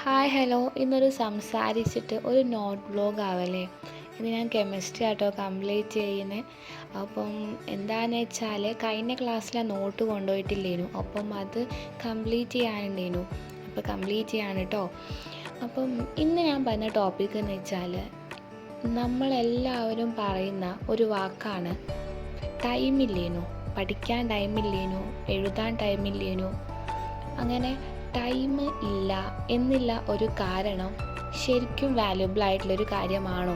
Hi hello ഇന്നൊരു സംസാരിച്ചിട്ട് ഒരു നോട്ട് വ്ലോഗ് ആവല്ലേ. ഇത് ഞാൻ കെമിസ്ട്രി ആട്ടോ കംപ്ലീറ്റ് ചെയ്യുന്നത്. അപ്പം എന്താണെന്ന് വെച്ചാൽ കഴിഞ്ഞ ക്ലാസ്സിലെ നോട്ട് കൊണ്ടുപോയിട്ടില്ലേനു, അപ്പം അത് കംപ്ലീറ്റ് ചെയ്യാനുണ്ടേനു. അപ്പോൾ കംപ്ലീറ്റ് ചെയ്യാണ് കേട്ടോ. അപ്പം ഇന്ന് ഞാൻ പറഞ്ഞ ടോപ്പിക് എന്ന് വെച്ചാൽ നമ്മളെല്ലാവരും പറയുന്ന ഒരു വാക്കാണ് ടൈമില്ലേനു. പഠിക്കാൻ ടൈമില്ലേനു, എഴുതാൻ ടൈമില്ലേനു. അങ്ങനെ ടൈം ഇല്ല എന്നുള്ള ഒരു കാരണം ശരിക്കും വാല്യുബിൾ ആയിട്ടുള്ളൊരു കാര്യമാണോ?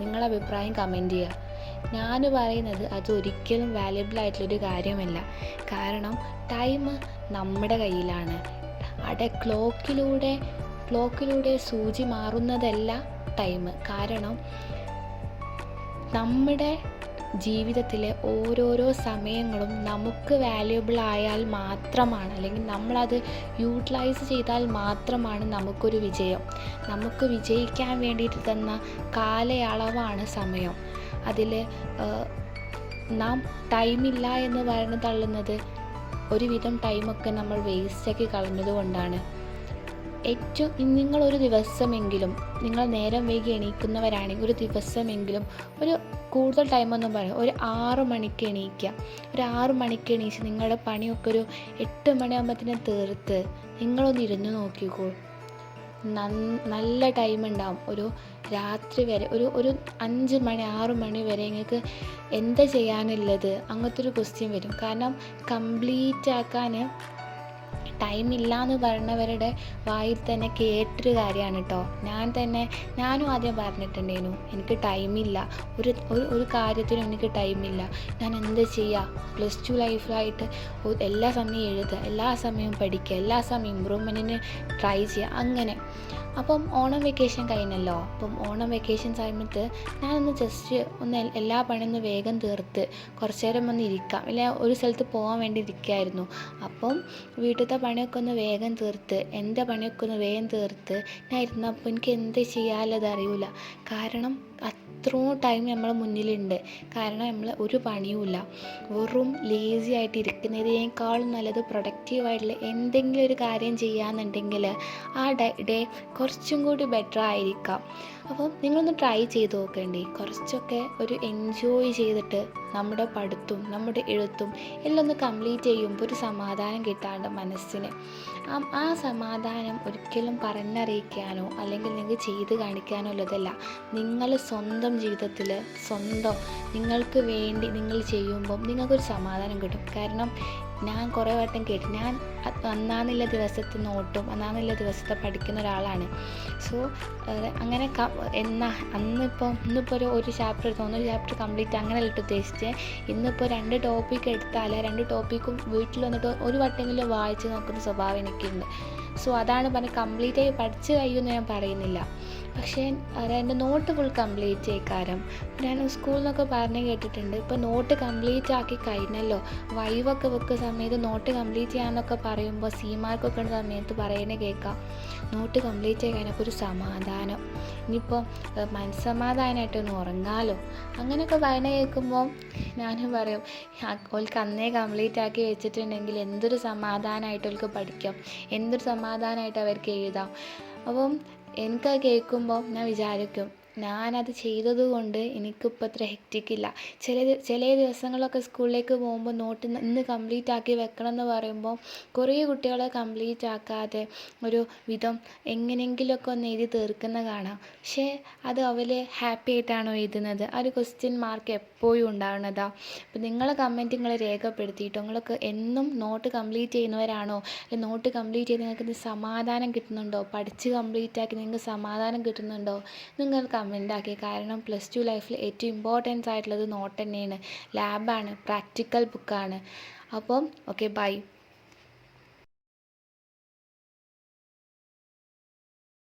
നിങ്ങളുടെ അഭിപ്രായം കമൻറ്റ് ചെയ്യുക. ഞാൻ പറയുന്നത് അതൊരിക്കലും വാല്യുബിൾ ആയിട്ടുള്ളൊരു കാര്യമല്ല. കാരണം ടൈം നമ്മുടെ കയ്യിലാണ്. അവിടെ ക്ലോക്കിലൂടെ സൂചി മാറുന്നതല്ല ടൈം. കാരണം നമ്മുടെ ജീവിതത്തിലെ ഓരോരോ സമയങ്ങളും നമുക്ക് വാല്യുബിൾ ആയാൽ മാത്രമാണ്, അല്ലെങ്കിൽ നമ്മളത് യൂട്ടിലൈസ് ചെയ്താൽ മാത്രമാണ് നമുക്കൊരു വിജയം. നമുക്ക് വിജയിക്കാൻ വേണ്ടിയിട്ട് തന്ന കാലയളവാണ് സമയം. അതിൽ നാം ടൈമില്ല എന്ന് പറഞ്ഞ് തള്ളുന്നത് ഒരുവിധം ടൈമൊക്കെ നമ്മൾ വേസ്റ്റാക്കി കളഞ്ഞത് കൊണ്ടാണ്. നിങ്ങളൊരു ദിവസമെങ്കിലും, നിങ്ങൾ നേരം വൈകി എണീക്കുന്നവരാണെങ്കിൽ ഒരു ദിവസമെങ്കിലും ഒരു കൂടുതൽ ടൈമൊന്നും പറയാം, ഒരു 6 മണിക്ക് എണീക്കുക. ഒരു 6 മണിക്ക് എണീച്ച് നിങ്ങളുടെ പണിയൊക്കെ ഒരു 8 മണിയാകുമ്പോഴത്തേനും തീർത്ത് നിങ്ങളൊന്ന് ഇരുന്ന് നോക്കിക്കോ. നല്ല ടൈം ഉണ്ടാവും. ഒരു രാത്രി വരെ ഒരു 5 മണി 6 മണി വരെ നിങ്ങൾക്ക് എന്താ ചെയ്യാനുള്ളത് അങ്ങനത്തെ ഒരു ക്വസ്റ്റ്യൻ വരും. കാരണം കംപ്ലീറ്റ് ആക്കാൻ ടൈമില്ല എന്ന് പറയുന്നവരുടെ വായിൽ തന്നെ കേട്ടൊരു കാര്യമാണ് കേട്ടോ. ഞാനും ആദ്യം പറഞ്ഞിട്ടുണ്ടേനു, എനിക്ക് ടൈമില്ല, ഒരു കാര്യത്തിനും എനിക്ക് ടൈമില്ല, ഞാൻ എന്താ ചെയ്യുക. +2 ലൈഫിലായിട്ട് എല്ലാ സമയവും എഴുതുക, എല്ലാ സമയവും പഠിക്കുക, എല്ലാ സമയവും ഇമ്പ്രൂവ്മെൻറ്റിന് ട്രൈ ചെയ്യുക. അങ്ങനെ അപ്പം ഓണം വെക്കേഷൻ കഴിഞ്ഞല്ലോ. അപ്പം ഓണം വെക്കേഷൻ സമയത്ത് ഞാനൊന്ന് ജസ്റ്റ് എല്ലാ പണിയൊന്ന് വേഗം തീർത്ത് കുറച്ച് നേരം ഒന്ന് ഇരിക്കാം, ഇല്ല ഒരു സ്ഥലത്ത് പോകാൻ വേണ്ടി ഇരിക്കുകയായിരുന്നു. അപ്പം വീട്ടിലത്തെ പണിയൊക്കെ ഒന്ന് വേഗം തീർത്ത്, എൻ്റെ പണിയൊക്കെ ഒന്ന് വേഗം തീർത്ത് ഞാൻ ഇരുന്നപ്പോൾ എനിക്ക് എന്താ ചെയ്യാനുള്ളത് അറിയില്ല. കാരണം അത്രയും ടൈം നമ്മളെ മുന്നിലുണ്ട്. കാരണം നമ്മൾ ഒരു പണിയുമില്ല, വെറും ലേസി ആയിട്ട് ഇരിക്കുന്നതിനേക്കാളും നല്ലത് പ്രൊഡക്റ്റീവായിട്ടുള്ള എന്തെങ്കിലും ഒരു കാര്യം ചെയ്യാന്നുണ്ടെങ്കിൽ ആ ഡേ കുറച്ചും കൂടി ബെറ്റർ ആയിരിക്കാം. അപ്പം നിങ്ങളൊന്ന് ട്രൈ ചെയ്ത് നോക്കേണ്ടി. കുറച്ചൊക്കെ ഒരു എൻജോയ് ചെയ്തിട്ട് നമ്മുടെ പഠിത്തവും നമ്മുടെ എഴുത്തും എല്ലാം ഒന്ന് കംപ്ലീറ്റ് ചെയ്യുമ്പോൾ ഒരു സമാധാനം കിട്ടാണ്ട് മനസ്സിന്. ആ സമാധാനം ഒരിക്കലും പറഞ്ഞറിയിക്കാനോ അല്ലെങ്കിൽ നിങ്ങൾക്ക് ചെയ്ത് കാണിക്കാനോ ഉള്ളതല്ല. നിങ്ങൾ സ്വന്തം ജീവിതത്തിൽ നിങ്ങൾക്ക് വേണ്ടി നിങ്ങൾ ചെയ്യുമ്പം നിങ്ങൾക്കൊരു സമാധാനം കിട്ടും. കാരണം ഞാൻ കുറേ വട്ടം കേട്ടു, ഞാൻ അന്നാന്നുള്ള ദിവസത്തെ നോട്ടും അന്നാന്നുള്ള ദിവസത്തെ പഠിക്കുന്ന ഒരാളാണ്. സോ അങ്ങനെ ഇന്നിപ്പോൾ ഒരു ചാപ്റ്റർ എടുത്ത് ഒരു ചാപ്റ്റർ കംപ്ലീറ്റ് അങ്ങനെയല്ല ഉദ്ദേശിച്ചത്. ഇന്നിപ്പോൾ 2 ടോപ്പിക്ക് എടുത്താൽ 2 ടോപ്പിക്കും വീട്ടിൽ വന്നിട്ട് ഒരു വട്ടെങ്കിലും വായിച്ച് നോക്കുന്ന സ്വഭാവം എനിക്കുണ്ട്. സോ അതാണ് കംപ്ലീറ്റ് ആയി പഠിച്ച് കഴിയുമെന്ന് ഞാൻ പറയുന്നില്ല. പക്ഷേ എൻ്റെ നോട്ട് ഫുൾ കംപ്ലീറ്റ് ചെയ്യിക്കാരം. ഞാൻ സ്കൂളിൽ നിന്നൊക്കെ പറഞ്ഞ് കേട്ടിട്ടുണ്ട്, ഇപ്പോൾ നോട്ട് കംപ്ലീറ്റ് ആക്കി കഴിഞ്ഞല്ലോ, വൈവൊക്കെ വെക്കുന്ന സമയത്ത് നോട്ട് കംപ്ലീറ്റ് ചെയ്യാമെന്നൊക്കെ പറയുമ്പോൾ സീമാർക്കൊക്കെ ഉള്ള സമയത്ത് പറയുന്നത് കേൾക്കാം, നോട്ട് കംപ്ലീറ്റ് ആയി കഴിഞ്ഞപ്പോൾ ഒരു സമാധാനം, ഇനിയിപ്പോൾ മനസ്സമാധാനമായിട്ടൊന്ന് ഉറങ്ങാമല്ലോ അങ്ങനെയൊക്കെ പറയുന്നത് കേൾക്കുമ്പോൾ ഞാനും പറയും, ഓൾക്ക് അന്നേ കംപ്ലീറ്റ് ആക്കി വെച്ചിട്ടുണ്ടെങ്കിൽ എന്തൊരു സമാധാനമായിട്ട് അവർക്ക് പഠിക്കാം, എന്തൊരു സമാധാനമായിട്ട് അവർക്ക് എഴുതാം. അപ്പം എനിക്കത് കേൾക്കുമ്പോൾ ഞാൻ വിചാരിക്കും, ഞാനത് ചെയ്തത് കൊണ്ട് എനിക്കിപ്പോൾ അത്ര ഹെക്റ്റിക്കില്ല. ചില ദിവസങ്ങളൊക്കെ സ്കൂളിലേക്ക് പോകുമ്പോൾ നോട്ട് ഇന്ന് കംപ്ലീറ്റ് ആക്കി വെക്കണം എന്ന് പറയുമ്പോൾ കുറേ കുട്ടികളെ കംപ്ലീറ്റ് ആക്കാതെ ഒരു വിധം എങ്ങനെയെങ്കിലുമൊക്കെ ഒന്ന് എഴുതി തീർക്കുന്ന കാണാം. പക്ഷേ അത് അവർ ഹാപ്പി ആയിട്ടാണോ എഴുതുന്നത്? ആ ഒരു ക്വസ്റ്റ്യൻ മാർക്ക് എപ്പോഴും ഉണ്ടാവുന്നതാണ്. അപ്പോൾ നിങ്ങളെ കമൻറ്റ് നിങ്ങൾ രേഖപ്പെടുത്തിയിട്ട് നിങ്ങൾക്ക് എന്നും നോട്ട് കംപ്ലീറ്റ് ചെയ്യുന്നവരാണോ, അല്ലെങ്കിൽ നോട്ട് കംപ്ലീറ്റ് ചെയ്ത് നിങ്ങൾക്ക് സമാധാനം കിട്ടുന്നുണ്ടോ, പഠിച്ച് കംപ്ലീറ്റ് ആക്കി നിങ്ങൾക്ക് സമാധാനം കിട്ടുന്നുണ്ടോ, നിങ്ങൾ കമൻ്റാക്കി. കാരണം +2 ലൈഫിൽ ഏറ്റവും ഇമ്പോർട്ടൻസ് ആയിട്ടുള്ളത് നോട്ട് തന്നെയാണ്, ലാബാണ്, പ്രാക്ടിക്കൽ ബുക്കാണ്. അപ്പം ഓക്കെ, ബൈ.